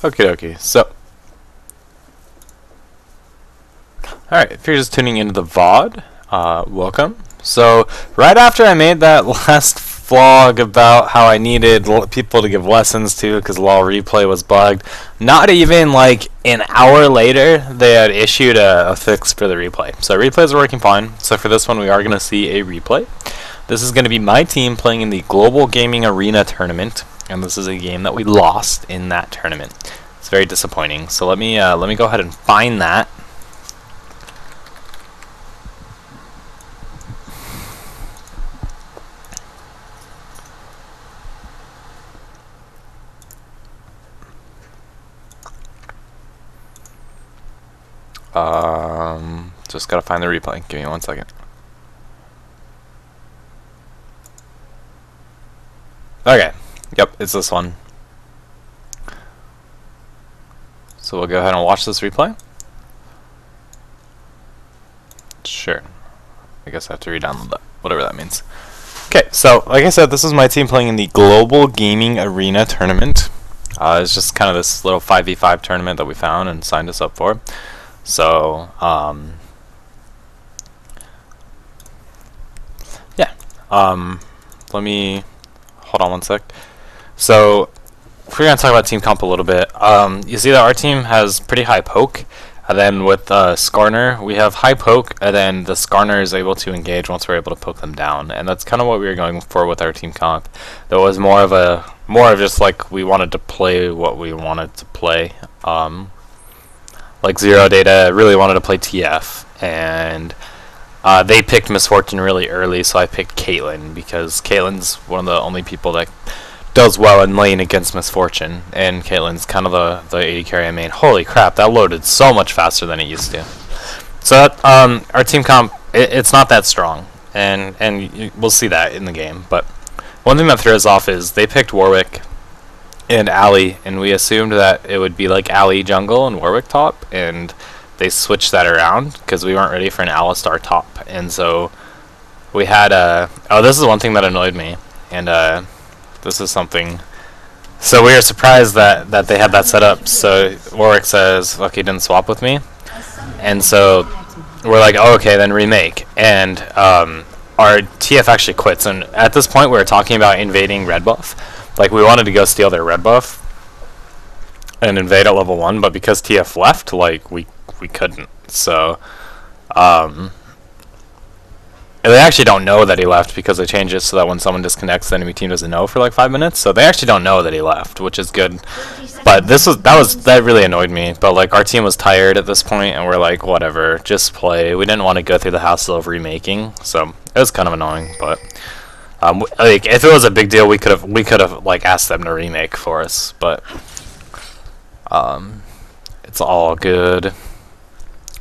Okay, so, alright, if you're just tuning into the VOD, welcome. So, right after I made that last vlog about how I needed people to give lessons to because LOL replay was bugged, not even like an hour later, they had issued a fix for the replay. So, replays are working fine. So, for this one, we are going to see a replay. This is going to be my team playing in the Global Gaming Arena tournament. And this is a game that we lost in that tournament. It's very disappointing. So let me go ahead and find that. Just gotta find the replay. Give me 1 second. Okay. Yep, it's this one. So we'll go ahead and watch this replay. Sure. I guess I have to re-download that, whatever that means. Okay, so like I said, this is my team playing in the Global Gaming Arena tournament. It's just kind of this little 5v5 tournament that we found and signed us up for. So, yeah. Let me hold on 1 sec. So, we're going to talk about team comp a little bit. You see that our team has pretty high poke, and then with Skarner, we have high poke, and then the Skarner is able to engage once we're able to poke them down, and that's kind of what we were going for with our team comp. There was more of just like we wanted to play what we wanted to play. Like Zero Data really wanted to play TF, and they picked Misfortune really early, so I picked Caitlyn because Caitlyn's one of the only people that does well in lane against Misfortune, and Caitlyn's kind of the AD carry I made. Holy crap, that loaded so much faster than it used to. So our team comp, it's not that strong, and we'll see that in the game. But one thing that throws off is they picked Warwick and Ali, and we assumed that it would be like Ali jungle and Warwick top, and they switched that around because we weren't ready for an Alistar top, and so we had oh, this is one thing that annoyed me, and this is something. So we were surprised that they had that set up. So Warwick says, "Look, he didn't swap with me," and so we're like, "Oh, okay, then remake." And our TF actually quits. And at this point, we were talking about invading red buff. Like we wanted to go steal their red buff and invade at level 1, but because TF left, like we couldn't. So they actually don't know that he left because they changed it so that when someone disconnects, the enemy team doesn't know for like 5 minutes. So they actually don't know that he left, which is good. But that really annoyed me. But like our team was tired at this point, and we're like, whatever, just play. We didn't want to go through the hassle of remaking, so it was kind of annoying. But like if it was a big deal, we could have like asked them to remake for us. But it's all good.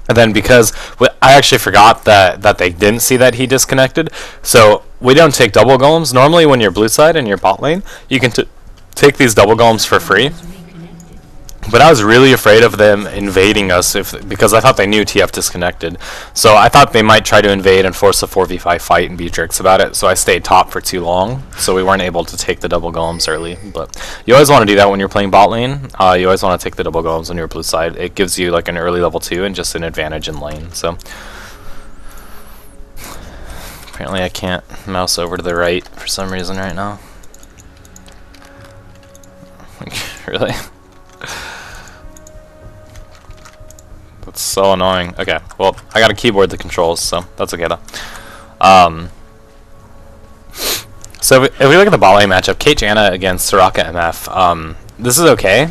And then because I actually forgot that they didn't see that he disconnected, so we don't take double golems. Normally when you're blue side and you're bot lane, you can take these double golems for free. But I was really afraid of them invading us because I thought they knew TF disconnected. So I thought they might try to invade and force a 4v5 fight and be jerks about it. So I stayed top for too long, so we weren't able to take the double golems early. But you always want to do that when you're playing bot lane. You always want to take the double golems when you're blue side. It gives you like an early level 2 and just an advantage in lane. So apparently I can't mouse over to the right for some reason right now. Really? That's so annoying. Okay, well, I got to keyboard the controls, so that's okay though. So if we look at the bot lane matchup, Kate Janna against Soraka MF, this is okay.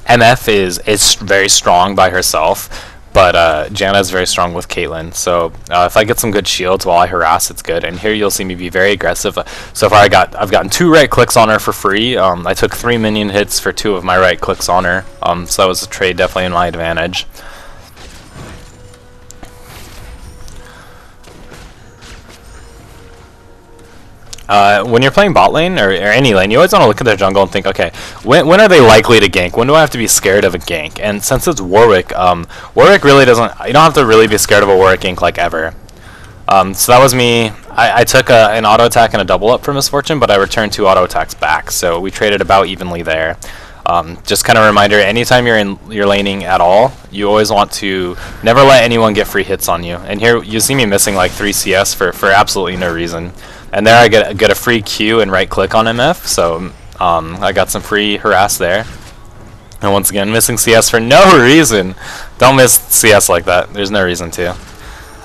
MF is very strong by herself, but Janna is very strong with Caitlyn. So if I get some good shields while I harass, it's good. And here you'll see me be very aggressive. So far I've gotten 2 right clicks on her for free. I took 3 minion hits for 2 of my right clicks on her. So that was a trade definitely in my advantage. When you're playing bot lane or any lane, you always want to look at their jungle and think, okay, when are they likely to gank? When do I have to be scared of a gank? And since it's Warwick, Warwick really doesn't. You don't have to really be scared of a Warwick gank like ever. So that was me. I took an auto attack and a double up for Misfortune, but I returned 2 auto attacks back, so we traded about evenly there. Just kind of a reminder, anytime you're laning at all, you always want to never let anyone get free hits on you. And here you see me missing like 3 CS for absolutely no reason. And there I get a free Q and right click on MF, so I got some free harass there. And once again, missing CS for no reason. Don't miss CS like that. There's no reason to.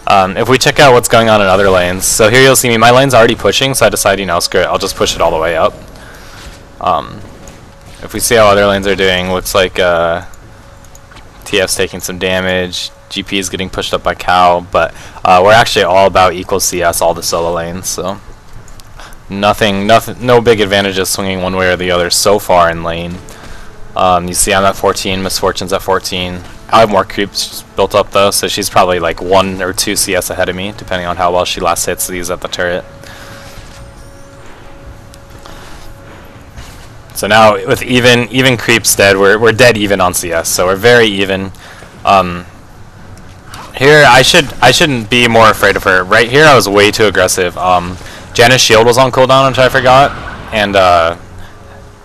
If we check out what's going on in other lanes, so here you'll see me, my lane's already pushing, so I decided, you know, screw it, I'll just push it all the way up. If we see how other lanes are doing, looks like TF's taking some damage, GP is getting pushed up by Cow, but we're actually all about equal CS, all the solo lanes, so nothing, no big advantages swinging one way or the other so far in lane. You see I'm at 14, Misfortune's at 14. I have more creeps built up though, so she's probably like 1 or 2 CS ahead of me, depending on how well she last hits these at the turret. So now with even creeps dead, we're dead even on CS, so we're very even. Here I shouldn't be more afraid of her. Right here I was way too aggressive. Janna's shield was on cooldown, which I forgot, and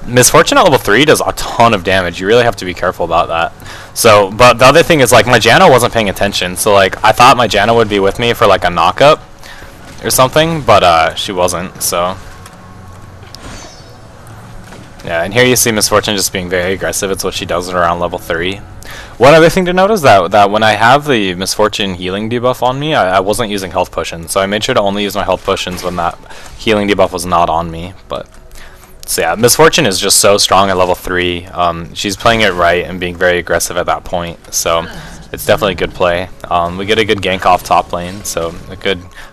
Misfortune at level 3 does a ton of damage. You really have to be careful about that. So, but the other thing is, like, my Janna wasn't paying attention, so like I thought my Janna would be with me for like a knockup or something, but she wasn't. So yeah, and here you see Misfortune just being very aggressive. It's what she does around level 3. One other thing to note is that when I have the Misfortune healing debuff on me, I wasn't using health potions, so I made sure to only use my health potions when that healing debuff was not on me. But so yeah, Misfortune is just so strong at level 3. She's playing it right and being very aggressive at that point, so it's definitely a good play. We get a good gank off top lane, so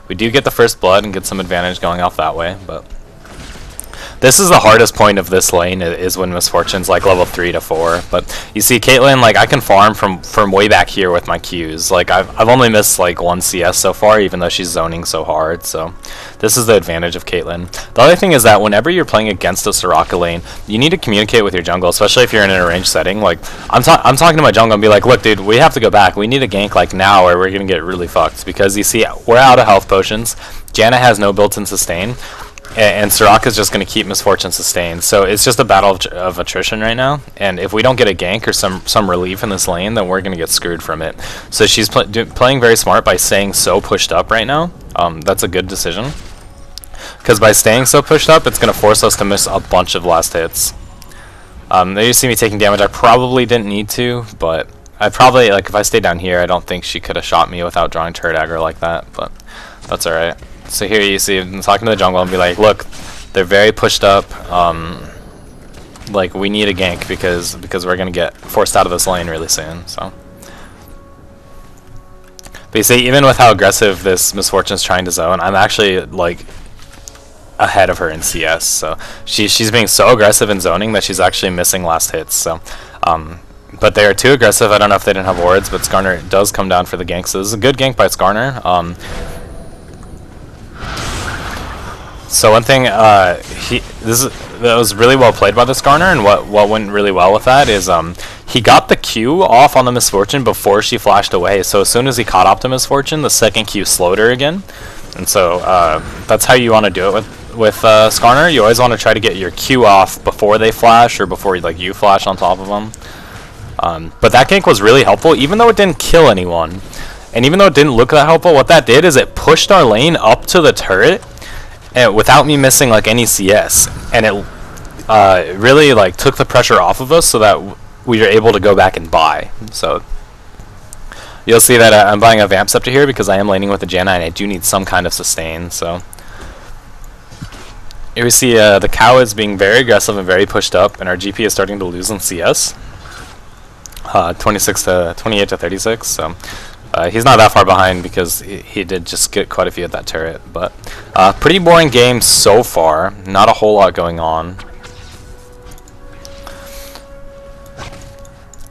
we do get the first blood and get some advantage going off that way. But this is the hardest point of this lane, is when Misfortune's like level 3 to 4. But you see Caitlyn, like I can farm from way back here with my Qs. Like I've only missed like 1 CS so far, even though she's zoning so hard. So this is the advantage of Caitlyn. The other thing is that whenever you're playing against a Soraka lane, you need to communicate with your jungle, especially if you're in an arranged setting. Like I'm talking to my jungle and be like, look dude, we have to go back. We need a gank like now or we're gonna get really fucked, because you see we're out of health potions. Janna has no built-in sustain. And Soraka's just going to keep Misfortune sustained. So it's just a battle of attrition right now. And if we don't get a gank or some relief in this lane, then we're going to get screwed from it. So she's playing very smart by staying so pushed up right now. That's a good decision. Because by staying so pushed up, it's going to force us to miss a bunch of last hits. There you see me taking damage. I probably didn't need to, but I probably, like, if I stayed down here, I don't think she could have shot me without drawing turret aggro like that. But that's alright. So here you see I'm talking to the jungle and be like, look, they're very pushed up. Like we need a gank because we're gonna get forced out of this lane really soon. So, but you see, even with how aggressive this Misfortune's trying to zone, I'm actually like ahead of her in CS. So she's being so aggressive in zoning that she's actually missing last hits. So, but they are too aggressive. I don't know if they didn't have wards, but Skarner does come down for the gank. So this is a good gank by Skarner. So one thing, that was really well played by the Skarner, and what went really well with that is he got the Q off on the Misfortune before she flashed away. So as soon as he caught up to Misfortune, the second Q slowed her again, and so that's how you want to do it with Skarner. You always want to try to get your Q off before they flash or before like you flash on top of them. But that gank was really helpful, even though it didn't kill anyone, and even though it didn't look that helpful. What that did is it pushed our lane up to the turret. And without me missing like any CS, and it really like took the pressure off of us so that we were able to go back and buy. So you'll see that I'm buying a Vamp Scepter here because I am laning with the Janna and I do need some kind of sustain. So here we see the Cow is being very aggressive and very pushed up, and our GP is starting to lose in CS. 28 to 36. So. He's not that far behind because he did just get quite a few at that turret, but pretty boring game so far. Not a whole lot going on.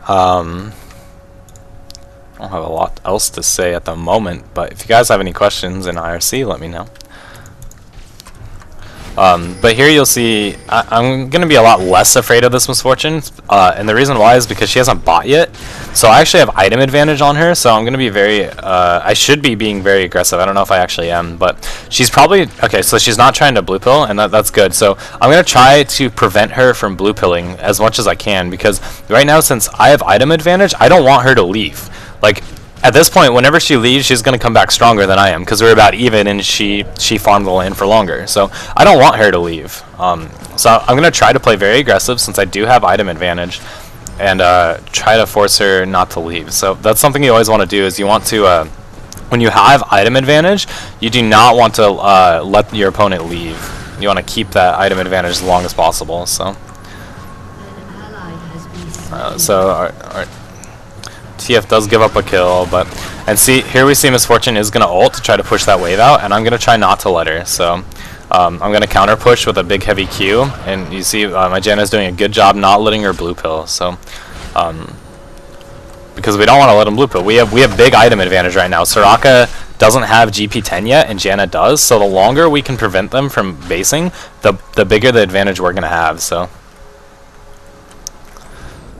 I don't have a lot else to say at the moment, but if you guys have any questions in IRC, let me know. But here you'll see I'm going to be a lot less afraid of this Misfortune, and the reason why is because she hasn't bought yet. So I actually have item advantage on her, so I'm going to be very, I should be being very aggressive. I don't know if I actually am, but she's probably, okay, so she's not trying to blue pill, and that's good. So I'm going to try to prevent her from blue pilling as much as I can, because right now, since I have item advantage, I don't want her to leave. Like, at this point, whenever she leaves, she's going to come back stronger than I am, because we're about even, and she farmed the lane for longer. So I don't want her to leave. So I'm going to try to play very aggressive, since I do have item advantage, and try to force her not to leave. So that's something you always want to do, is you want to, when you have item advantage, you do not want to let your opponent leave. You want to keep that item advantage as long as possible. So, our TF does give up a kill, and see, here we see Misfortune is going to ult to try to push that wave out, and I'm going to try not to let her. So I'm going to counter push with a big heavy Q, and you see my Janna's doing a good job not letting her blue pill. So because we don't want to let him blue pill, we have big item advantage right now. Soraka doesn't have GP10 yet, and Janna does. So the longer we can prevent them from basing, the bigger the advantage we're going to have. So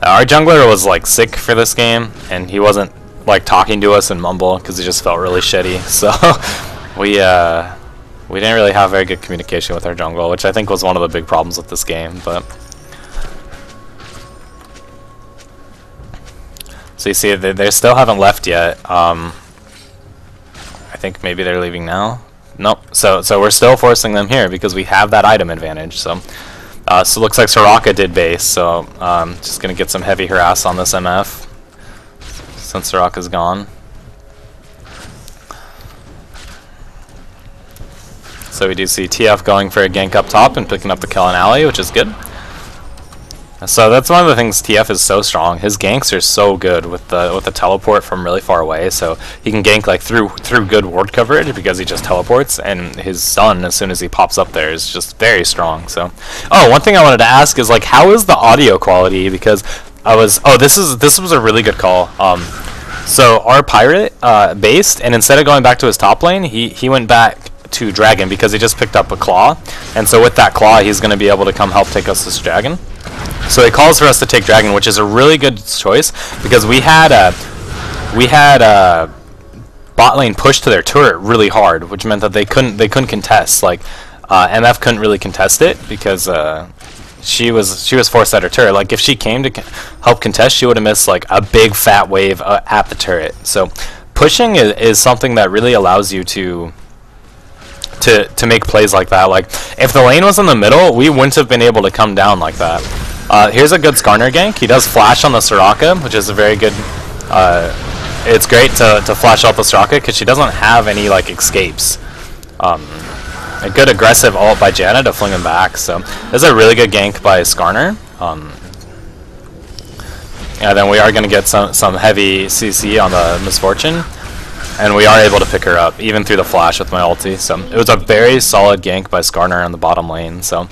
our jungler was like sick for this game, and he wasn't like talking to us in mumble because he just felt really shitty. So we didn't really have very good communication with our jungle, which I think was one of the big problems with this game. But so you see, they still haven't left yet. I think maybe they're leaving now. Nope. So we're still forcing them here because we have that item advantage. So it looks like Soraka did base. So just gonna get some heavy harass on this MF since Soraka's gone. So we do see TF going for a gank up top and picking up the kill on alley, which is good. So that's one of the things TF is so strong. His ganks are so good with the teleport from really far away. So he can gank like through good ward coverage because he just teleports, and his stun as soon as he pops up there is just very strong. So one thing I wanted to ask is like, how is the audio quality? Because this was a really good call. So our pirate based, and instead of going back to his top lane, he went back to dragon because he just picked up a claw, and so with that claw he's going to be able to come help take us this dragon. So he calls for us to take dragon, which is a really good choice because we had bot lane pushed to their turret really hard, which meant that they couldn't contest. Like MF couldn't really contest it because she was forced at her turret. Like if she came to help contest, she would have missed like a big fat wave at the turret. So pushing is something that really allows you to make plays like that. Like if the lane was in the middle, we wouldn't have been able to come down like that. Here's a good Skarner gank. He does flash on the Soraka, which is a very good. It's great to flash out the Soraka because she doesn't have any like escapes. A good aggressive ult by Janna to fling him back. So this is a really good gank by Skarner. And then we are going to get some heavy CC on the Misfortune. And we are able to pick her up, even through the flash with my ulti. So it was a very solid gank by Skarner on the bottom lane. So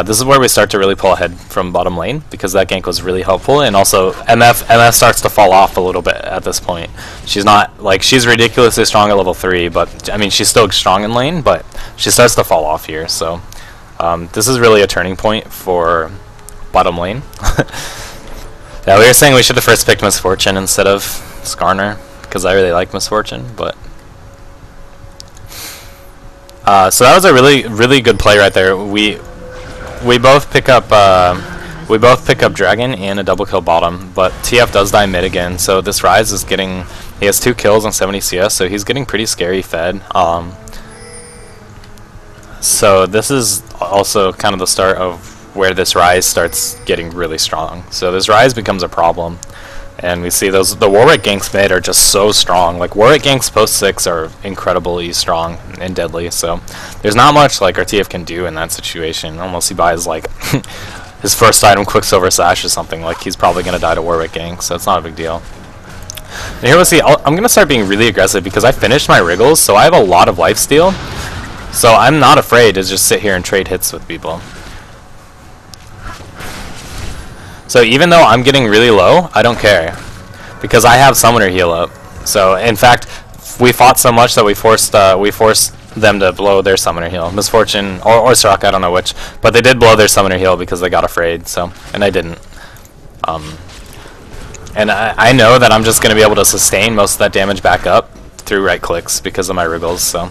this is where we start to really pull ahead from bottom lane, because that gank was really helpful. And also, MF starts to fall off a little bit at this point. She's not, like, she's ridiculously strong at level 3, but, I mean, she's still strong in lane, but she starts to fall off here. So this is really a turning point for bottom lane. Yeah, we were saying we should have first picked Misfortune instead of Skarner, because I really like Misfortune, but so that was a really good play right there. We both pick up dragon and a double kill bottom, but TF does die mid again. So this Ryze is getting, he has 2 kills on 70 CS, so he's getting pretty scary fed. So this is also kind of the start of where this Ryze starts getting really strong. So this Ryze becomes a problem. And we see the Warwick ganks mid are just so strong. Like Warwick ganks post 6 are incredibly strong and deadly. So there's not much like our TF can do in that situation. Almost he buys like his first item Quicksilver Sash or something. Like he's probably gonna die to Warwick gank, so it's not a big deal. And here we'll see. I'm gonna start being really aggressive because I finished my Wriggles, so I have a lot of lifesteal. So I'm not afraid to just sit here and trade hits with people. So even though I'm getting really low, I don't care, because I have Summoner heal up. So in fact, we fought so much that we forced them to blow their summoner heal. Misfortune or Soraka, I don't know which, but they did blow their summoner heal because they got afraid. So, and I didn't. And I know that I'm just going to be able to sustain most of that damage back up through right clicks because of my wriggles. So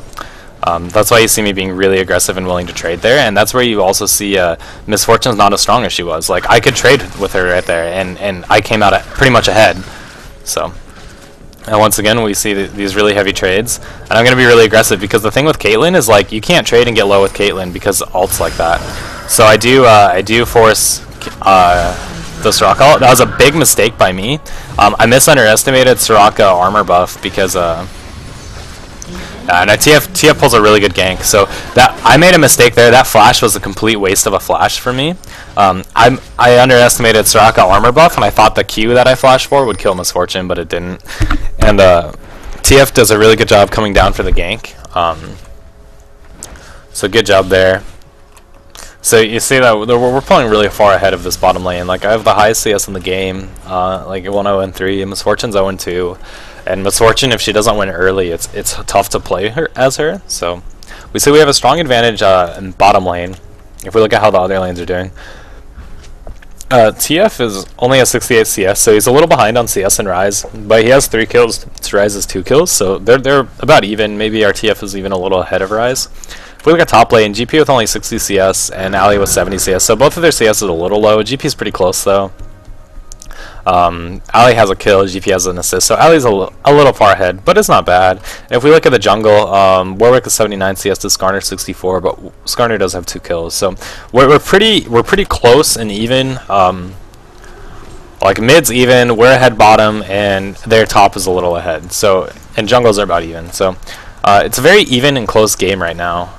that's why you see me being really aggressive and willing to trade there. And that's where you also see Misfortune's not as strong as she was. Like, I could trade with her right there, and I came out pretty much ahead. So, and once again, we see these really heavy trades. And I'm going to be really aggressive because the thing with Caitlyn is, like, you can't trade and get low with Caitlyn because ults like that. So I do force the Soraka ult. That was a big mistake by me. I misunderestimated Soraka armor buff because and TF pulls a really good gank. So that I made a mistake there. That flash was a complete waste of a flash for me. I underestimated Soraka armor buff, and I thought the Q that I flashed for would kill Misfortune, but it didn't. And TF does a really good job coming down for the gank. So good job there. So you see that we're pulling really far ahead of this bottom lane. Like, I have the highest CS in the game, like 1-0-3, and Misfortune's 0-2. And Misfortune, if she doesn't win early, it's tough to play her as her. So we see we have a strong advantage in bottom lane. If we look at how the other lanes are doing, TF is only at 68 CS, so he's a little behind on CS and Rise, but he has 3 kills. Rise has 2 kills, so they're about even. Maybe our TF is even a little ahead of Rise. If we look at top lane, GP with only 60 CS and Ali with 70 CS, so both of their CS is a little low. GP is pretty close though. Ali has a kill, GP has an assist, so Ali's a little far ahead, but it's not bad. And if we look at the jungle, Warwick is 79 CS to Skarner 64, but Skarner does have 2 kills, so we're pretty close and even. Like, mid's even, we're ahead bottom, and their top is a little ahead. So, and jungles are about even. So, it's a very even and close game right now.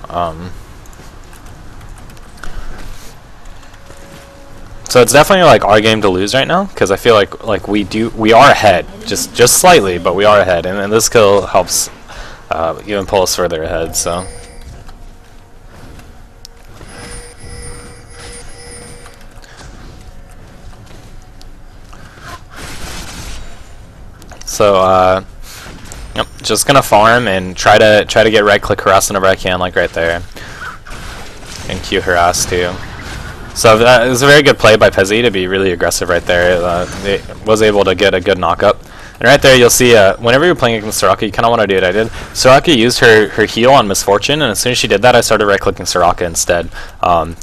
So it's definitely like our game to lose right now, because I feel like we are ahead, just slightly, but we are ahead, and this kill helps even pull us further ahead. So. So, yep, just gonna farm and try to get right click harass whenever I can, like right there, and Q harass too. So that was a very good play by Pezzy to be really aggressive right there. They was able to get a good knockup. And right there you'll see whenever you're playing against Soraka, you kind of want to do what I did. Soraka used her heal on Misfortune, and as soon as she did that, I started right-clicking Soraka instead.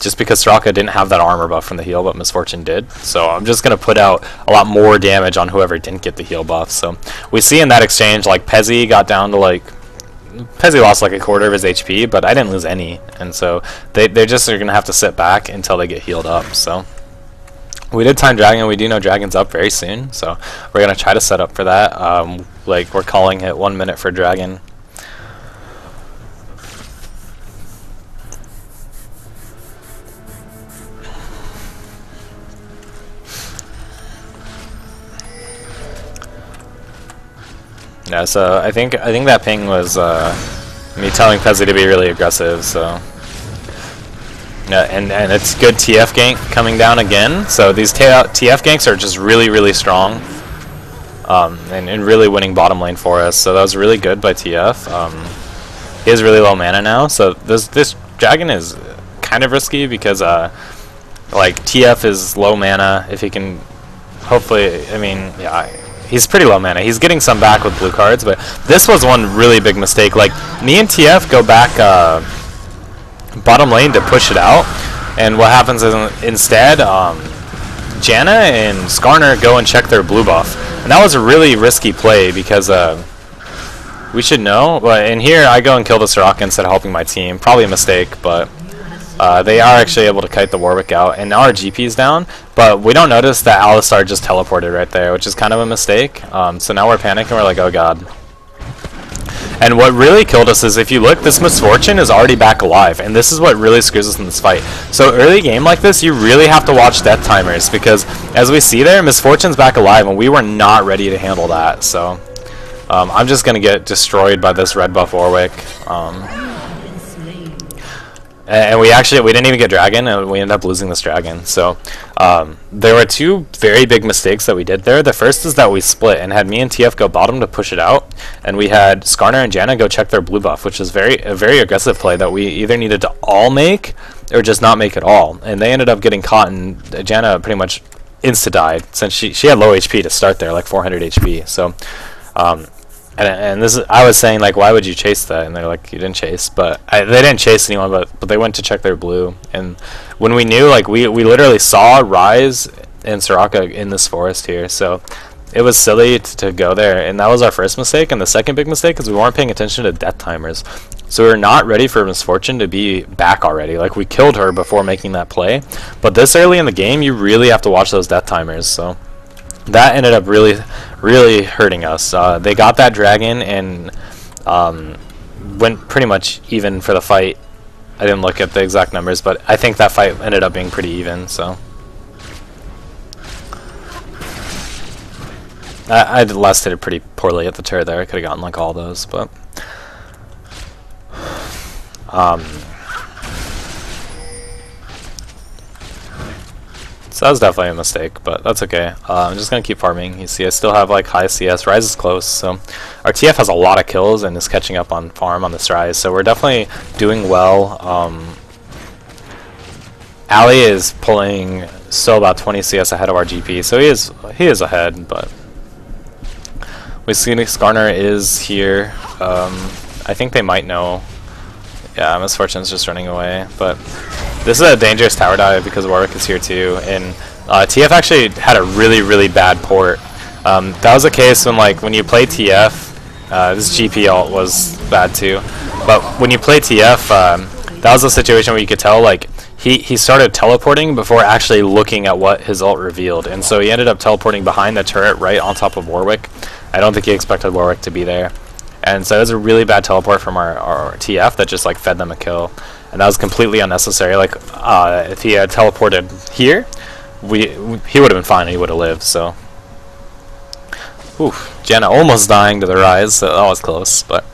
Just because Soraka didn't have that armor buff from the heal, but Misfortune did. So I'm just going to put out a lot more damage on whoever didn't get the heal buff. So we see in that exchange, like, Pezzy got down to, like, Pezzy lost like a quarter of his HP, but I didn't lose any. And so they just are going to have to sit back until they get healed up. So we did time Dragon. We do know Dragon's up very soon, so we're going to try to set up for that. Like, we're calling it 1 minute for Dragon. Yeah, so I think that ping was me telling Pezzy to be really aggressive. So yeah, and it's good TF gank coming down again. So these TF ganks are just really strong, and really winning bottom lane for us. So that was really good by TF. He has really low mana now, so this Dragon is kind of risky because like TF is low mana. If he can, hopefully, I mean, yeah. He's pretty low mana. He's getting some back with blue cards, but this was one really big mistake. Like, me and TF go back bottom lane to push it out, and what happens is instead, Janna and Skarner go and check their blue buff, and that was a really risky play because we should know. But in here, I go and kill the Soraka instead of helping my team. Probably a mistake, but they are actually able to kite the Warwick out, and now our GP is down, but we don't notice that Alistar just teleported right there, which is kind of a mistake. So now we're panicking, we're like, oh god. And what really killed us is, if you look, this Misfortune is already back alive, and this is what really screws us in this fight. So early game like this, you really have to watch death timers, because as we see there, Misfortune's back alive, and we were not ready to handle that. So I'm just going to get destroyed by this red buff Warwick. And we didn't even get dragon, and we ended up losing this dragon. So there were two very big mistakes that we did there. The first is that we split and had me and TF go bottom to push it out, and we had Skarner and Janna go check their blue buff, which is a very aggressive play that we either needed to all make or just not make at all. And they ended up getting caught, and Janna pretty much insta-died since she had low HP to start there, like 400 HP. So and this is, I was saying, like, why would you chase that? And they're like, you didn't chase. But they didn't chase anyone, but they went to check their blue. And when we knew, like, we literally saw Ryze and Soraka in this forest here. So it was silly to go there. And that was our first mistake. And the second big mistake is we weren't paying attention to death timers. So we were not ready for Misfortune to be back already. Like, we killed her before making that play. But this early in the game, you really have to watch those death timers. So that ended up really hurting us. They got that dragon and went pretty much even for the fight. I didn't look at the exact numbers, but I think that fight ended up being pretty even. So I last hit it pretty poorly at the turret there. I could have gotten like all those, but so that was definitely a mistake, but that's okay. I'm just gonna keep farming. You see I still have like high CS. Ryze is close, so our TF has a lot of kills and is catching up on farm on this Ryze, so we're definitely doing well. Ali is pulling still about 20 CS ahead of our GP, so he is ahead, but we see Skarner is here. I think they might know. Yeah, Misfortune's just running away, but this is a dangerous tower dive because Warwick is here too, and TF actually had a really bad port. That was the case when you play TF, this GP ult was bad too, but when you play TF, that was a situation where you could tell like he started teleporting before actually looking at what his ult revealed, and so he ended up teleporting behind the turret right on top of Warwick. I don't think he expected Warwick to be there. And so it was a really bad teleport from our TF that just like fed them a kill, and that was completely unnecessary. Like if he had teleported here, he would have been fine. He would have lived. So, Janna almost dying to the Ryze. So that was close, but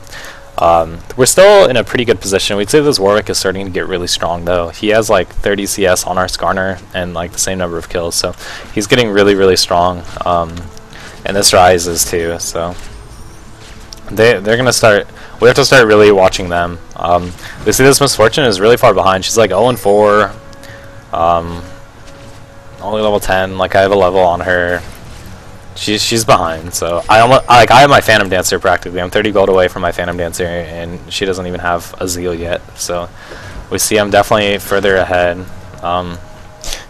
we're still in a pretty good position. We'd say this Warwick is starting to get really strong though. He has like 30 CS on our Skarner and like the same number of kills, so he's getting really strong. And this Ryze is too. So. They're gonna start. We have to start really watching them. We see this Misfortune is really far behind. She's like 0-4, only level 10. Like I have a level on her. She's behind. So I have my Phantom Dancer practically. I'm 30 gold away from my Phantom Dancer, and she doesn't even have a Zeal yet. So we see I'm definitely further ahead.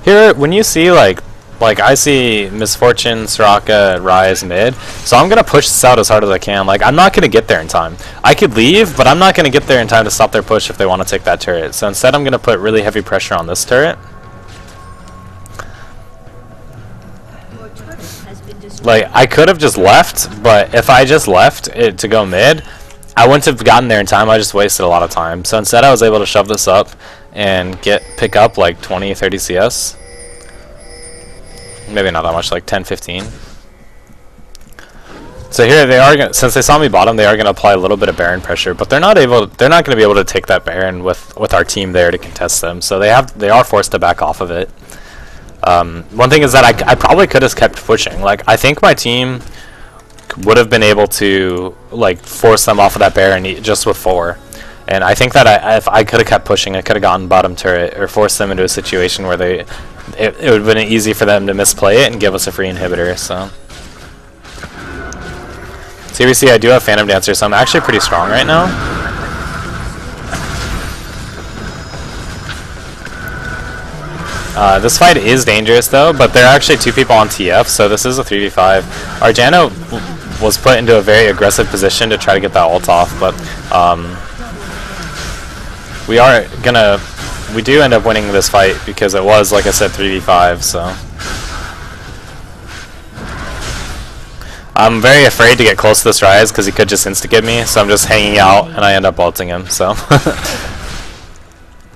Here, when you see like I see Misfortune, Soraka, Ryze mid, so I'm gonna push this out as hard as I can. Like I'm not gonna get there in time. I could leave, but I'm not gonna get there in time to stop their push if they want to take that turret. So instead, I'm gonna put really heavy pressure on this turret. Like I could have just left, but if I just left it to go mid, I wouldn't have gotten there in time. I just wasted a lot of time. So instead, I was able to shove this up and pick up like 20-30 CS. Maybe not that much, like 10-15. So here they are. Since they saw me bottom, they are going to apply a little bit of Baron pressure, but they're not going to be able to take that Baron with our team there to contest them. So they are forced to back off of it. One thing is that I probably could have kept pushing. Like I think my team would have been able to like force them off of that Baron just with 4. And I think that if I could have kept pushing, I could have gotten bottom turret or forced them into a situation where it would have been easy for them to misplay it and give us a free inhibitor. So here we see I do have Phantom Dancer, so I'm actually pretty strong right now. This fight is dangerous though, but there are actually 2 people on TF, so this is a 3v5. Our Janna was put into a very aggressive position to try to get that ult off, but we do end up winning this fight because it was, like I said, 3v5, so. I'm very afraid to get close to this Ryze because he could just insta-get me, so I'm just hanging out and I end up ulting him, so.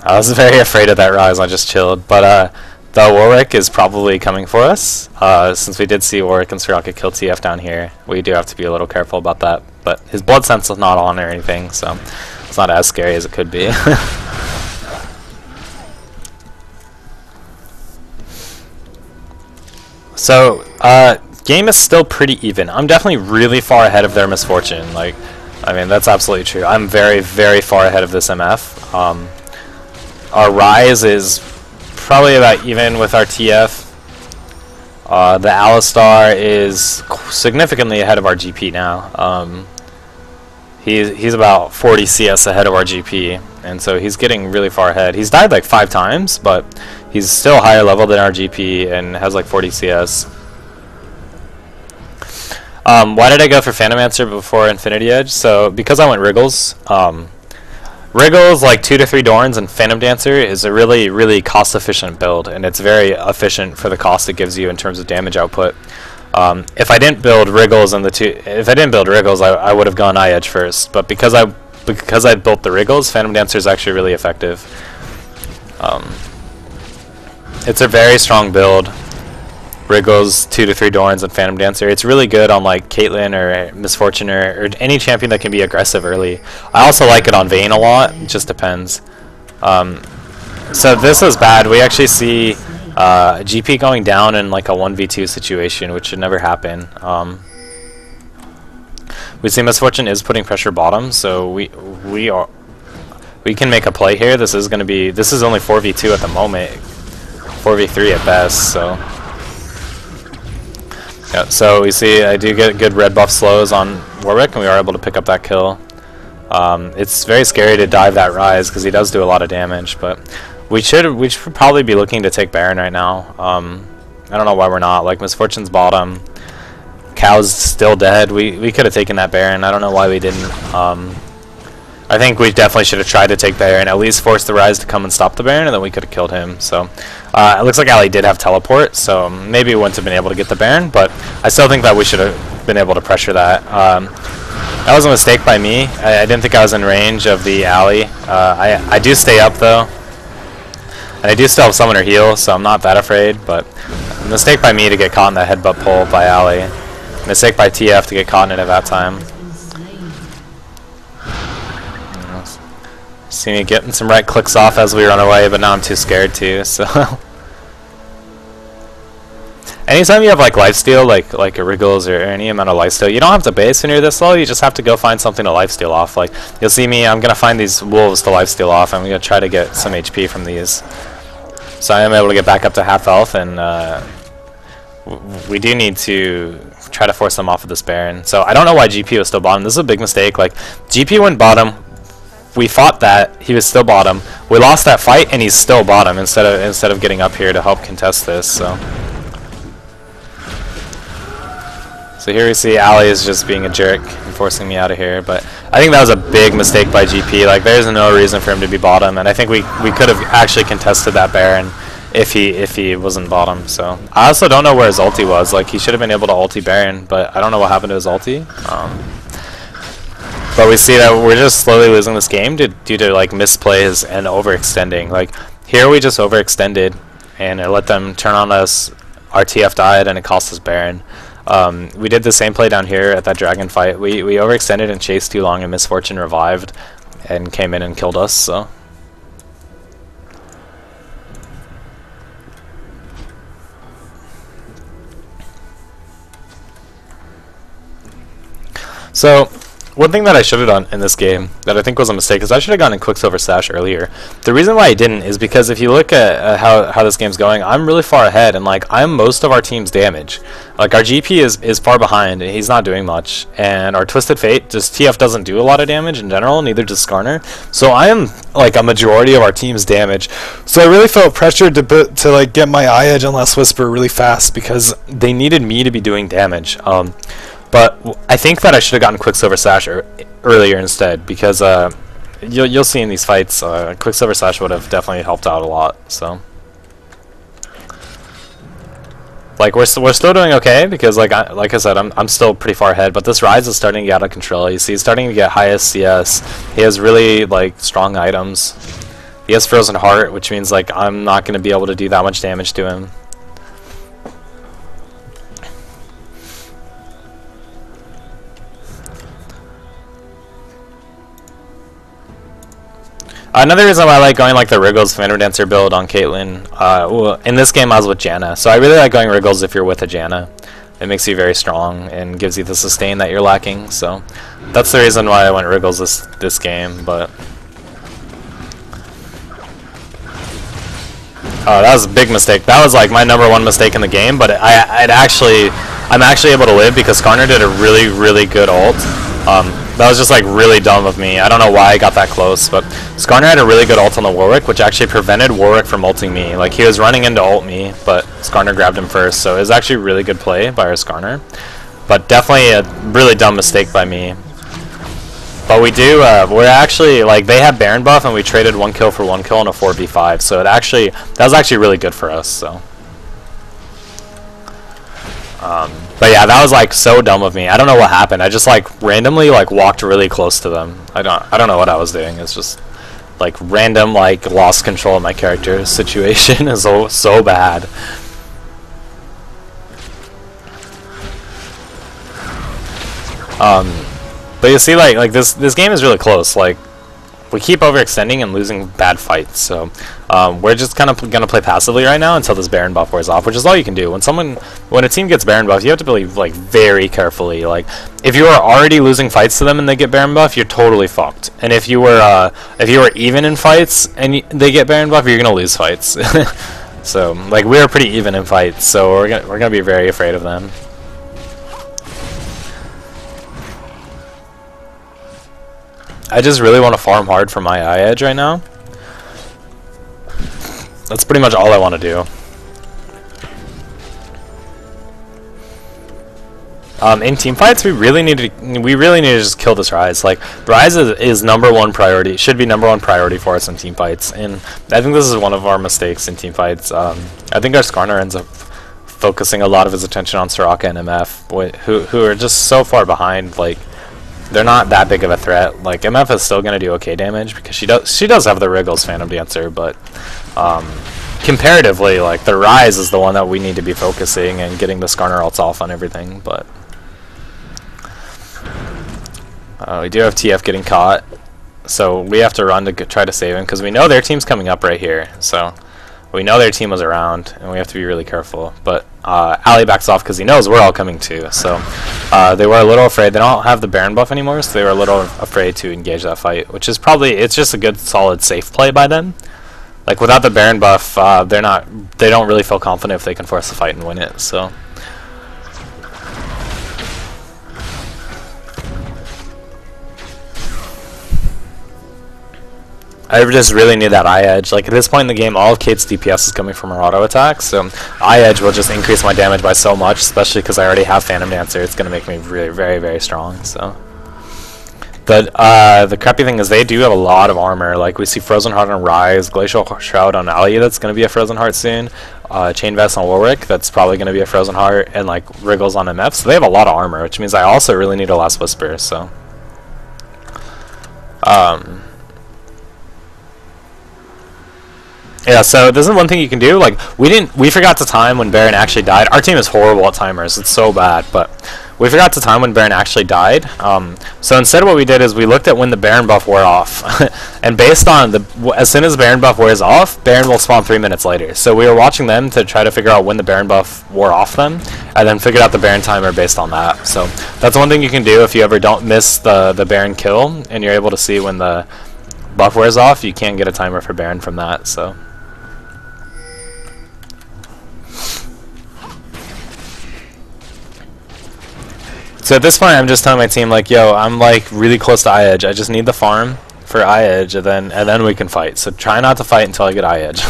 I was very afraid of that Ryze, I just chilled, but the Warwick is probably coming for us. Since we did see Warwick and Soraka kill TF down here, we do have to be a little careful about that, but his blood sense is not on or anything, so it's not as scary as it could be. So, game is still pretty even. I'm definitely really far ahead of their Misfortune. Like, I mean, that's absolutely true. I'm very, very far ahead of this MF. Our Rise is probably about even with our TF. The Alistar is significantly ahead of our GP now. He's about 40 CS ahead of our GP, and so he's getting really far ahead. He's died like 5 times, but he's still higher level than our GP and has like 40 CS. Why did I go for Phantomancer before Infinity Edge? So because I went Wriggles. Wriggles, like 2 to 3 Dorns, and Phantom Dancer is a really, really cost-efficient build, and it's very efficient for the cost it gives you in terms of damage output. If I didn't build Wriggles I would have gone Eye Edge first. But because I built the Wriggles, Phantom Dancer is actually really effective. It's a very strong build. Wriggles, 2 to 3 Dorns, and Phantom Dancer. It's really good on like Caitlyn or Misfortune or any champion that can be aggressive early. I also like it on Vayne a lot. It just depends. So this is bad. We actually see GP going down in like a 1v2 situation, which should never happen. We see Misfortune is putting pressure bottom, so we can make a play here. This is only 4v2 at the moment, 4v3 at best. So yeah, so we see I do get good red buff slows on Warwick, and we are able to pick up that kill. It's very scary to dive that Rise because he does do a lot of damage, but we should probably be looking to take Baron right now. I don't know why we're not. Like, Misfortune's bottom, Cow's still dead. We could have taken that Baron. I don't know why we didn't. I think we definitely should have tried to take Baron, at least force the Rise to come and stop the Baron, and then we could have killed him. So it looks like Ali did have teleport, so maybe we wouldn't have been able to get the Baron, but I still think that we should have been able to pressure that. That was a mistake by me. I didn't think I was in range of the Ali. I do stay up though, and I do still have Summoner heal, so I'm not that afraid, but a mistake by me to get caught in the headbutt pull by Ali. Mistake by TF to get caught in it at that time. See me getting some right clicks off as we run away, but now I'm too scared to, so. Anytime you have like lifesteal, like a Wriggles or any amount of lifesteal, you don't have to base when you're this low, you just have to go find something to lifesteal off. Like, you'll see me, I'm going to find these wolves to lifesteal off, and I'm going to try to get some HP from these. So I am able to get back up to half health, and we do need to try to force them off of this Baron. So I don't know why GP was still bottom. This is a big mistake. Like, GP went bottom. We fought that, he was still bottom. We lost that fight, and he's still bottom instead of getting up here to help contest this. So here we see Ali is just being a jerk and forcing me out of here. But I think that was a big mistake by GP. Like, there's no reason for him to be bottom, and I think we could have actually contested that Baron if he wasn't bottom. So I also don't know where his ulti was. Like, he should have been able to ulti Baron, but I don't know what happened to his ulti. But we see that we're just slowly losing this game due to like misplays and overextending. Like, here we just overextended and it let them turn on us. Our TF died and it cost us Baron. We did the same play down here at that dragon fight. We overextended and chased too long, and Misfortune revived and came in and killed us. So one thing that I should have done in this game that I think was a mistake is I should have gone in Quicksilver Sash earlier. The reason why I didn't is because if you look at how this game's going, I'm really far ahead, and like, I'm most of our team's damage. Like, our GP is far behind, and he's not doing much, and our Twisted Fate, just TF doesn't do a lot of damage in general, neither does Skarner. So I am like a majority of our team's damage. So I really felt pressured to like get my Eye Edge and Last Whisper really fast because they needed me to be doing damage. But I think that I should have gotten Quicksilver Sash earlier instead, because you'll see in these fights, Quicksilver Sash would have definitely helped out a lot. So, like, we're still doing okay because like I said, I'm still pretty far ahead. But this Rise is starting to get out of control. You see, he's starting to get highest CS. He has really like strong items. He has Frozen Heart, which means like I'm not going to be able to do that much damage to him. Another reason why I like going like the Wriggles Phantom Dancer build on Caitlyn, well, in this game I was with Janna, so I really like going Wriggles if you're with a Janna. It makes you very strong and gives you the sustain that you're lacking, so that's the reason why I went Wriggles this game, but... Oh, that was a big mistake. That was like my #1 mistake in the game, but I'm actually able to live because Skarner did a really, really good ult. That was just like really dumb of me. I don't know why I got that close, but Skarner had a really good ult on the Warwick, which actually prevented Warwick from ulting me. Like, he was running in to ult me, but Skarner grabbed him first, so it was actually a really good play by our Skarner. But definitely a really dumb mistake by me. But we do, we're actually, like, they had Baron buff, and we traded 1 kill for 1 kill in a 4v5, so that was actually really good for us, so. But yeah, that was like so dumb of me. I don't know what happened. I just like randomly like walked really close to them. I don't know what I was doing. It's just like random like lost control of my character situation is so bad. But you see, like this game is really close. Like, we keep overextending and losing bad fights, so we're just kind of gonna play passively right now until this Baron buff wears off, which is all you can do. When a team gets Baron buff, you have to play like very carefully. Like, if you are already losing fights to them and they get Baron buff, you're totally fucked. And if you were even in fights and they get Baron buff, you're gonna lose fights. So like, we were pretty even in fights, so we're gonna be very afraid of them. I just really want to farm hard for my eye edge right now. That's pretty much all I want to do. In team fights, we really need to just kill this Ryze. Like, Ryze is #1 priority. Should be #1 priority for us in team fights, and I think this is one of our mistakes in team fights. I think our Skarner ends up focusing a lot of his attention on Soraka and MF, who are just so far behind. Like, they're not that big of a threat. Like, MF is still gonna do okay damage because she does have the Wriggles Phantom Dancer, but comparatively, like, the Ryze is the one that we need to be focusing and getting the Skarner ults off on everything. But we do have TF getting caught, so we have to run to try to save him because we know their team's coming up right here. So we know their team was around, and we have to be really careful. But Ali backs off because he knows we're all coming too. So they were a little afraid. They don't have the Baron buff anymore, so they were a little afraid to engage that fight, which is probably, it's just a good, solid, safe play by them. Like, without the Baron buff, they don't really feel confident if they can force the fight and win it. So. I just really need that eye edge. Like, at this point in the game, all of Kate's DPS is coming from her auto attacks, so eye edge will just increase my damage by so much, especially because I already have Phantom Dancer. It's going to make me really, very, very strong, so. But the crappy thing is they do have a lot of armor. Like, we see Frozen Heart on Ryze, Glacial Shroud on Ali, that's going to be a Frozen Heart soon, Chain Vest on Warwick, that's probably going to be a Frozen Heart, and like Wriggles on MF, so they have a lot of armor, which means I also really need a Last Whisper, so. Yeah, so this is one thing you can do. Like, we forgot to time when Baron actually died. Our team is horrible at timers. It's so bad, but we forgot to time when Baron actually died. So instead what we did is we looked at when the Baron buff wore off. And based on as soon as the Baron buff wears off, Baron will spawn 3 minutes later. So we were watching them to try to figure out when the Baron buff wore off them, and then figured out the Baron timer based on that. So that's one thing you can do if you ever don't miss the Baron kill, and you're able to see when the buff wears off. You can get a timer for Baron from that, so. So at this point, I'm just telling my team, like, yo, I'm like really close to eye edge. I just need the farm for eye edge, and then we can fight. So try not to fight until I get eye edge.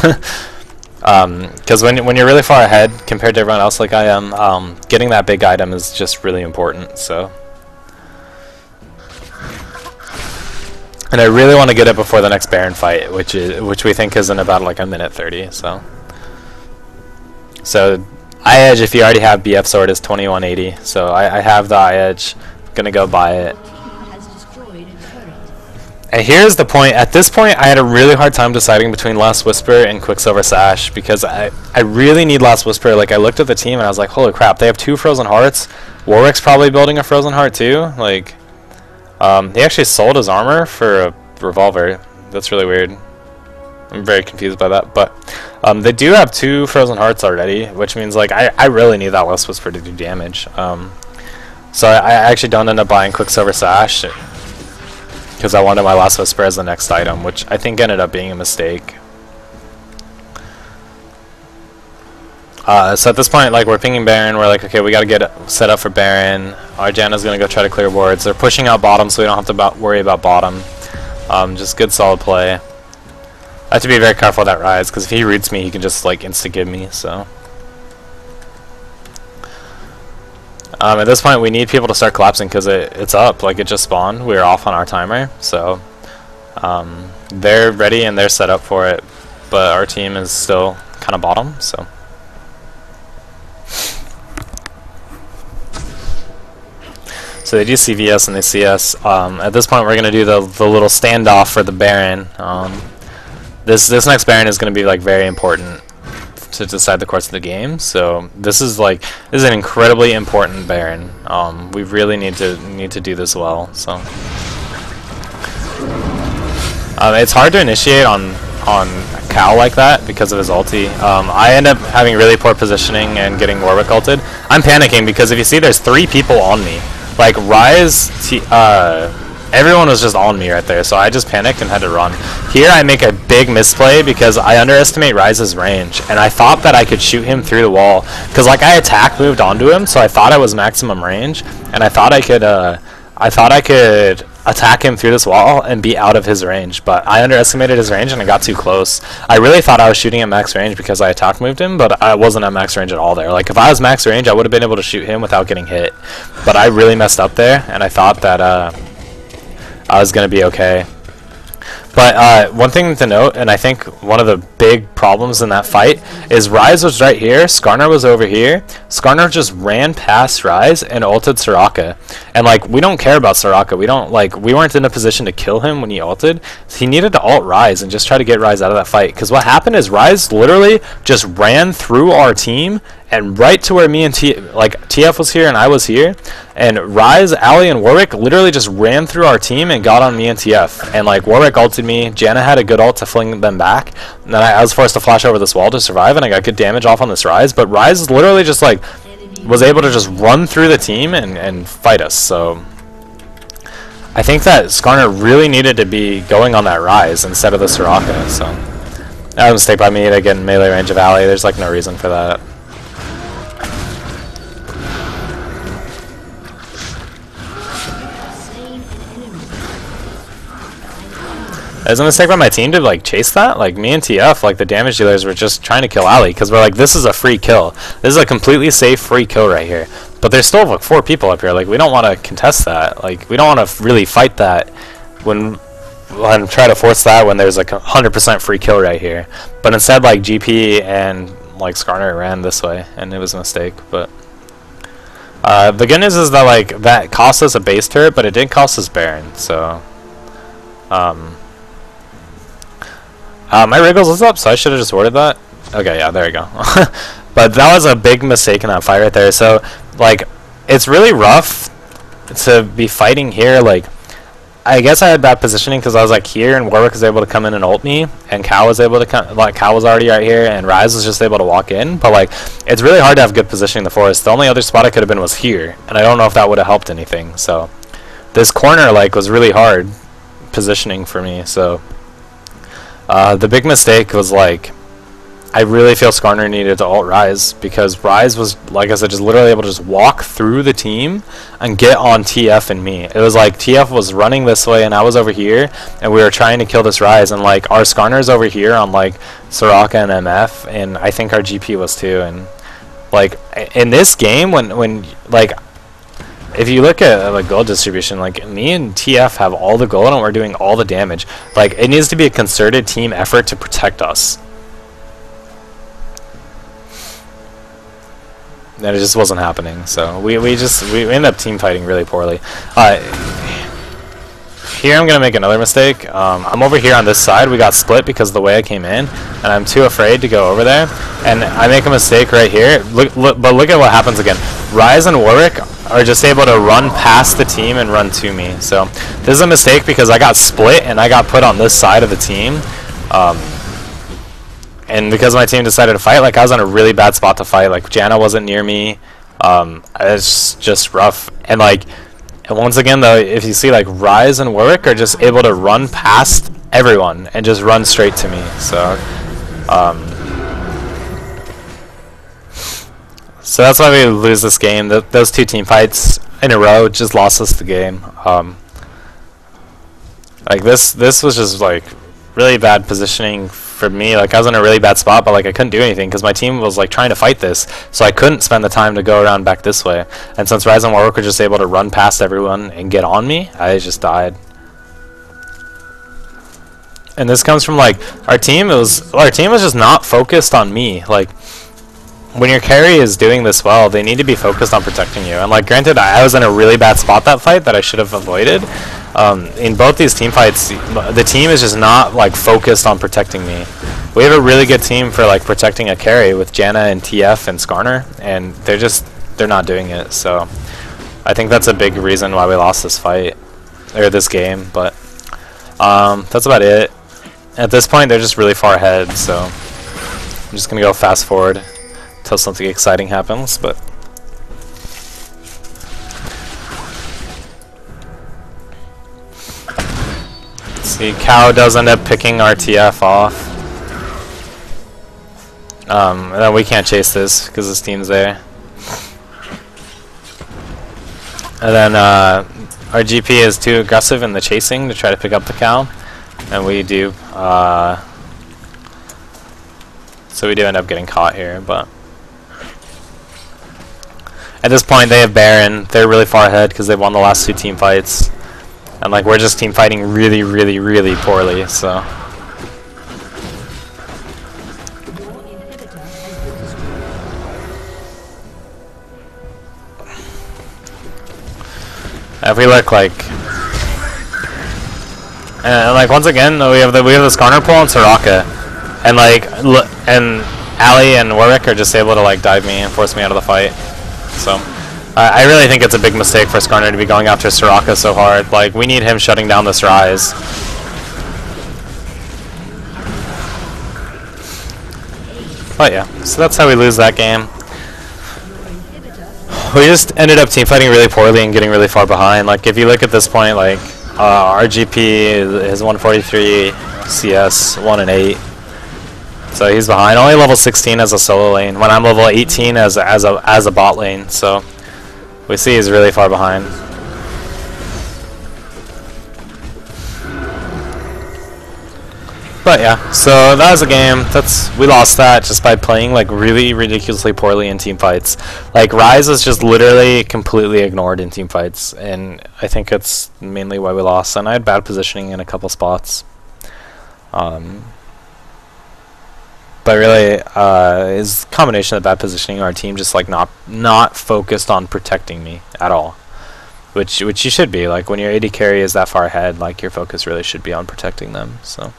Because when you're really far ahead compared to everyone else, like I am, getting that big item is just really important. So, and I really want to get it before the next Baron fight, which we think is in about like a minute 30. So. Eye edge, if you already have BF sword, is 2180. So I have the eye edge. Gonna go buy it. And here's the point. At this point, I had a really hard time deciding between Last Whisper and Quicksilver Sash because I really need Last Whisper. Like, I looked at the team and I was like, holy crap, they have 2 Frozen Hearts. Warwick's probably building a Frozen Heart too. Like, he actually sold his armor for a revolver. That's really weird. I'm very confused by that, but they do have 2 Frozen Hearts already, which means like I really need that Lust Whisper to do damage. So I actually don't end up buying Quicksilver Sash because I wanted my Lust Whisper as the next item, which I think ended up being a mistake. So at this point, like, we're pinging Baron. We're like, okay, we gotta get set up for Baron. Our Janna's gonna go try to clear wards. They're pushing out bottom, so we don't have to worry about bottom. Just good solid play. I have to be very careful with that Rise, because if he roots me, he can just like insta-give me, so. At this point, we need people to start collapsing because it's up. Like, it just spawned. We're off on our timer, so they're ready and they're set up for it, but our team is still kind of bottom, so. So they do CVS and they see us. At this point, we're going to do the little standoff for the Baron. This next Baron is going to be like very important to decide the course of the game. So this is an incredibly important Baron. We really need to do this well. So it's hard to initiate on Cal like that because of his ulti. I end up having really poor positioning and getting Warwick ulted. I'm panicking because if you see, there's 3 people on me. Like Rise, everyone was just on me right there, so I just panicked and had to run. Here I make a big misplay because I underestimate Rise's range, and I thought that I could shoot him through the wall. Because like I attack moved onto him, so I thought I was maximum range, and I thought I could attack him through this wall and be out of his range, but I underestimated his range and I got too close. I really thought I was shooting at max range because I attack moved him, but I wasn't at max range at all there. Like if I was max range, I would have been able to shoot him without getting hit, but I really messed up there, and I thought that I was going to be okay. But one thing to note, and I think one of the big problems in that fight, is Rise was right here, Skarner was over here. Skarner just ran past Rise and ulted Soraka. And like, we don't care about Soraka. We weren't in a position to kill him when he ulted. He needed to ult Rise and just try to get Rise out of that fight. Because what happened is Rise literally just ran through our team and right to where me and TF was here and I was here, and Rise, Ali, and Warwick literally just ran through our team and got on me and TF. And like Warwick ulted me, Janna had a good ult to fling them back, and then I was forced to flash over this wall to survive, and I got good damage off on this Rise. But Rise literally just like was able to just run through the team and fight us. So I think that Skarner really needed to be going on that Rise instead of the Soraka. So that was a mistake by me to get in melee range of Ali. There's like no reason for that. It was a mistake by my team to like chase that. Like me and TF, like the damage dealers, were just trying to kill Ali because we're like, this is a free kill. This is a completely safe free kill right here. But there's still like 4 people up here. Like we don't want to contest that. Like we don't want to really fight that when try to force that when there's like 100% free kill right here. But instead, like GP and like Skarner ran this way, and it was a mistake. But the good news is that like that cost us a base turret, but it didn't cost us Baron. So. My Wriggles is up, so I should have just warded that. Okay, yeah, there we go. But that was a big mistake in that fight right there. So, like, it's really rough to be fighting here. Like, I guess I had bad positioning because I was, like, here, and Warwick was able to come in and ult me, and Cal was able to come, like, Cal was already right here, and Rise was just able to walk in. But, like, it's really hard to have good positioning in the forest. The only other spot I could have been was here, and I don't know if that would have helped anything. So, this corner, like, was really hard positioning for me, so. The big mistake was like, I really feel Skarner needed to ult Rise because Rise was, like I said, just literally able to just walk through the team and get on TF and me. It was like TF was running this way and I was over here and we were trying to kill this Rise, and like our Skarner's over here on like Soraka and MF, and I think our GP was too. And like in this game, when like if you look at like gold distribution, like me and TF have all the gold and we're doing all the damage. Like it needs to be a concerted team effort to protect us. And it just wasn't happening. So we ended up team fighting really poorly. Here I'm gonna make another mistake. I'm over here on this side. We got split because of the way I came in, and I'm too afraid to go over there. And I make a mistake right here. But look at what happens again. Rise and Warwick are just able to run past the team and run to me. So this is a mistake because I got split and I got put on this side of the team. And because my team decided to fight, like, I was in a really bad spot to fight. Like, Janna wasn't near me. It's just rough. And, like, and once again, though, if you see, like, Ryze and Warwick are just able to run past everyone and just run straight to me. So, so that's why we lose this game. Those two team fights in a row just lost us the game. Like, this was just, like, really bad positioning for me. Like, I was in a really bad spot, but like I couldn't do anything because my team was like trying to fight this, so I couldn't spend the time to go around back this way. And since Ryze and Warwick were just able to run past everyone and get on me, I just died. And this comes from like our team was just not focused on me. Like, when your carry is doing this well, they need to be focused on protecting you. And like, granted, I was in a really bad spot that fight that I should have avoided. In both these team fights, the team is just not like focused on protecting me. We have a really good team for like protecting a carry with Janna and TF and Skarner, and they're not doing it. So I think that's a big reason why we lost this fight or this game. But that's about it. At this point, they're just really far ahead. So I'm just gonna go fast forward until something exciting happens. But see, Cow does end up picking our TF off. And then we can't chase this because this team's there. And then our GP is too aggressive in the chasing to try to pick up the Cow. And we do. So we do end up getting caught here. But at this point, they have Baron. They're really far ahead because they won the last two team fights. And like, we're just team fighting really, really, really poorly, so. If we look like, and like once again, we have the Skarner pull and Soraka, and like, and Ali and Warwick are just able to like dive me and force me out of the fight, so. I really think it's a big mistake for Skarner to be going after Soraka so hard. Like, we need him shutting down this Ryze. But yeah, so that's how we lose that game. We just ended up teamfighting really poorly and getting really far behind. Like, if you look at this point, like, our GP is 143, CS 1 and 8. So he's behind. Only level 16 as a solo lane, when I'm level 18 as a bot lane. So we see he's really far behind. But yeah, so that was a game. We lost that just by playing like really ridiculously poorly in team fights. Like, Ryze is just literally completely ignored in team fights, and I think it's mainly why we lost. And I had bad positioning in a couple spots. But really, is a combination of bad positioning, our team just like not focused on protecting me at all, which you should be. Like, when your AD carry is that far ahead, like, your focus really should be on protecting them. So,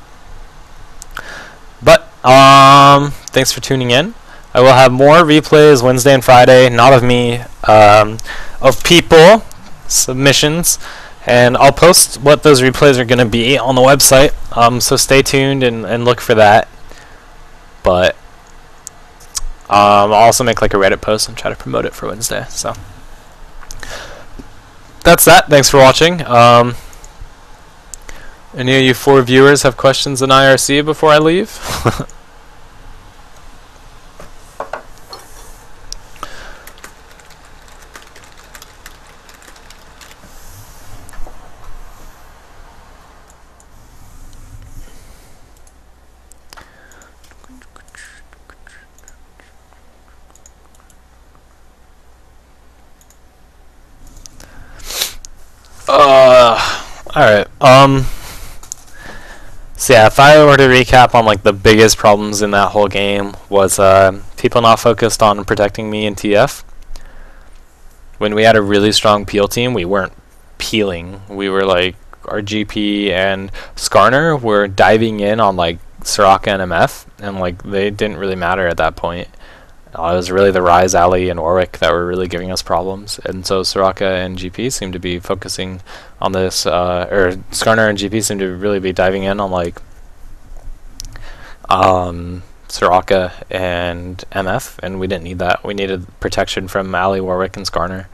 but thanks for tuning in. I will have more replays Wednesday and Friday, not of me, of people submissions, and I'll post what those replays are going to be on the website. So stay tuned and look for that. But I'll also make like a Reddit post and try to promote it for Wednesday. So that's that. Thanks for watching. Any of you 4 viewers have questions in IRC before I leave? Alright, so yeah, if I were to recap on like the biggest problems in that whole game was people not focused on protecting me in TF. When we had a really strong peel team, we weren't peeling. We were like, our GP and Skarner were diving in on like Soraka and MF, and like they didn't really matter at that point. It was really the Ryze, Ali, and Warwick that were really giving us problems, and so Soraka and GP seem to be focusing on this, or Skarner and GP seem to really be diving in on like Soraka and MF, and we didn't need that. We needed protection from Ali, Warwick, and Skarner.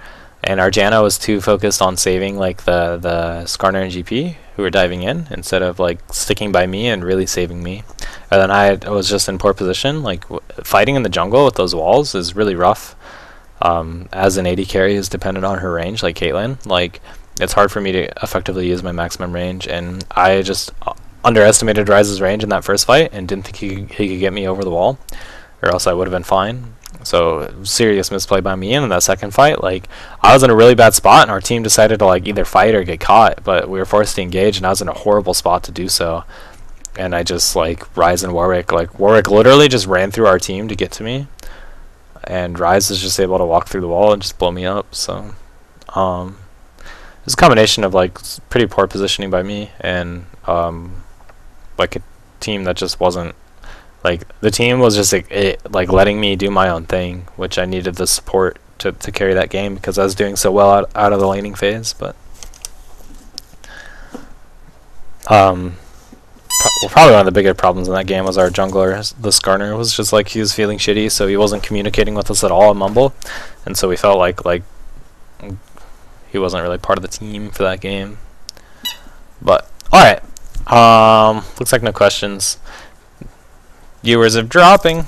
And our Janna was too focused on saving like the Skarner and GP who were diving in instead of like sticking by me and really saving me. And then I was just in poor position. Like fighting in the jungle with those walls is really rough. As an AD carry is dependent on her range, like Caitlyn. Like it's hard for me to effectively use my maximum range, and I just underestimated Ryze's range in that first fight and didn't think he could get me over the wall, or else I would have been fine. So serious misplay by me. And in that second fight, like I was in a really bad spot, and our team decided to like either fight or get caught, but we were forced to engage, and I was in a horrible spot to do so. And I just like Ryze and Warwick, like Warwick literally just ran through our team to get to me, and Ryze is just able to walk through the wall and just blow me up. So it's a combination of like pretty poor positioning by me and like a team that just wasn't, like the team was just like letting me do my own thing, which I needed the support to carry that game because I was doing so well out of the laning phase. But well, probably one of the bigger problems in that game was our jungler, the Skarner, was just like he was feeling shitty, so he wasn't communicating with us at all in Mumble, and so we felt like he wasn't really part of the team for that game. But alright, looks like no questions. Viewers are dropping.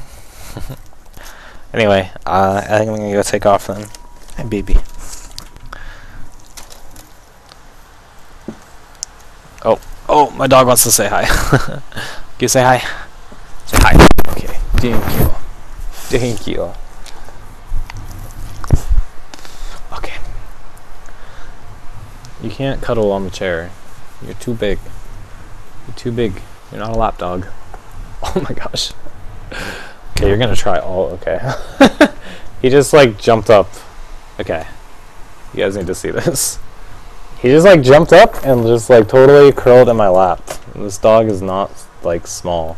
Anyway, I think I'm gonna go take off then. Hi, baby. Oh, my dog wants to say hi. Can you say hi? Say hi. Okay. Thank you. Thank you. Okay. You can't cuddle on the chair. You're too big. You're too big. You're not a lap dog. Oh my gosh. Okay, you're gonna try all. Okay. He just like jumped up. Okay. You guys need to see this. He just like jumped up and just like totally curled in my lap. This dog is not like small.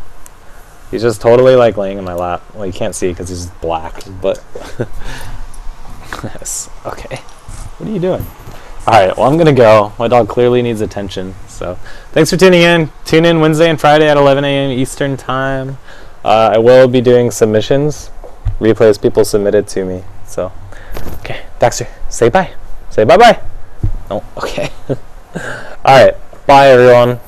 He's just totally like laying in my lap. Well, you can't see because he's black, but yes. Okay. What are you doing? Alright, well I'm gonna go. My dog clearly needs attention. So thanks for tuning in. Tune in Wednesday and Friday at 11 a.m. Eastern time. I will be doing submissions. Replays people submitted to me. So okay, Dexter, say bye. Say bye-bye. Oh, okay. Alright, bye everyone.